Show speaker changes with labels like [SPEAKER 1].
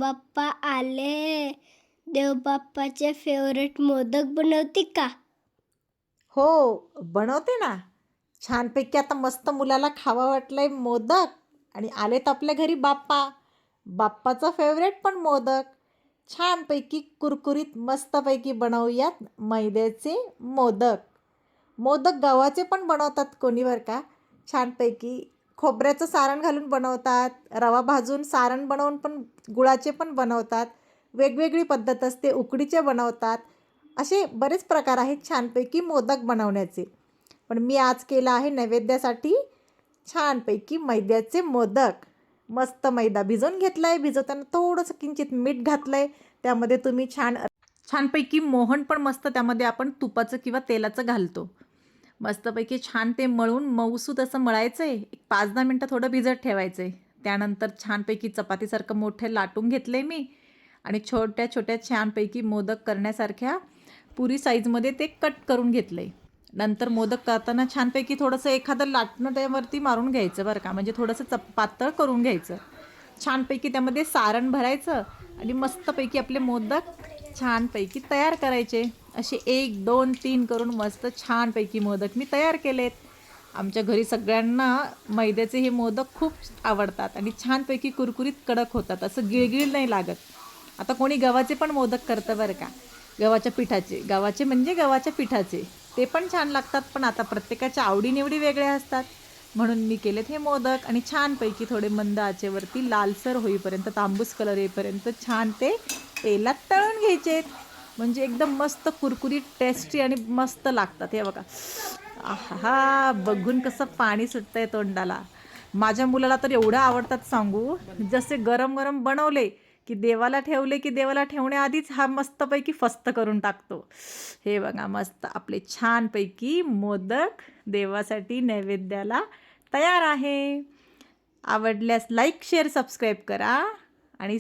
[SPEAKER 1] देवबाप्पा आले. देवबाप्पाचे फेवरेट मोदक बनवते का?
[SPEAKER 2] हो, बनवते ना. छानपैकी आता मस्त मुलाला खावा वाटलंय मोदक आणि आलेत आपल्या घरी बाप्पा. बाप्पाचा फेवरेट पण मोदक. छानपैकी कुरकुरीत मस्तपैकी बनवूयात मैद्याचे मोदक. मोदक गव्हाचे पण बनवतात कोणी बरं का. छानपैकी खोबऱ्याचं सारण घालून बनवतात, रवा भाजून सारण बनवून पण गुळाचे पण बनवतात. वेगवेगळी पद्धत असते, उकडीचे बनवतात. असे बरेच प्रकार आहेत छानपैकी मोदक बनवण्याचे. पण मी आज केला आहे नैवेद्यासाठी छानपैकी मैद्याचे मोदक. मस्त मैदा भिजवून घेतला आहे. भिजवताना थोडंसं किंचित मीठ घातलं आहे. त्यामध्ये तुम्ही छानपैकी मोहन पण मस्त त्यामध्ये आपण तुपाचं किंवा तेलाचं घालतो. मस्तपैकी छान ते मळून मऊसूत असं मळायचं आहे. एक 5-10 मिनटं थोडं भिजत ठेवायचं आहे. त्यानंतर छानपैकी चपातीसारखं मोठे लाटून घेतलं आहे मी आणि छोट्या छोट्या छानपैकी मोदक करण्यासारख्या पुरी साईजमध्ये ते कट करून घेतलं आहे. नंतर मोदक करताना छानपैकी थोडंसं एखादं लाटणं त्यावरती मारून घ्यायचं बरं का, म्हणजे थोडंसं पातळ करून घ्यायचं. छानपैकी त्यामध्ये सारण भरायचं आणि मस्तपैकी आपले मोदक छानपैकी तयार करायचे. असे 1, 2, 3 करून मस्त छानपैकी मोदक मी तयार केलेत. आमच्या घरी सगळ्यांना मैद्याचे हे मोदक खूप आवडतात आणि छानपैकी कुरकुरीत कडक होतात, असं गिळगिळ नाही लागत. आता कोणी गव्हाचे पण मोदक करतं बरं का, गव्हाच्या पिठाचे. गव्हाचे म्हणजे गव्हाच्या पिठाचे, ते पण छान लागतात. पण आता प्रत्येकाच्या आवडीनिवडी वेगळ्या असतात, म्हणून मी केलेत हे मोदक आणि छानपैकी थोडे मंद आचेवरती लालसर होईपर्यंत, तांबूस कलर येईपर्यंत छान ते तेलात तळून घ्यायचे. म्हणजे एकदम मस्त कुरकुरीत टेस्टी आणि मस्त लागतात. हे बघा, आहा, बघून कसं पाणी सुटतंय तोंडाला. माझ्या मुलाला तर एवढं आवडतात सांगू. जसे गरम गरम बनवले की देवाला ठेवले की देवाला ठेवण्याआधीच हा मस्तपैकी फस्त करून टाकतो. हे बघा, मस्त आपले छानपैकी मोदक देवासाठी नैवेद्याला तयार आहे. आवडल्यास लाईक, शेअर, सबस्क्राईब करा आणि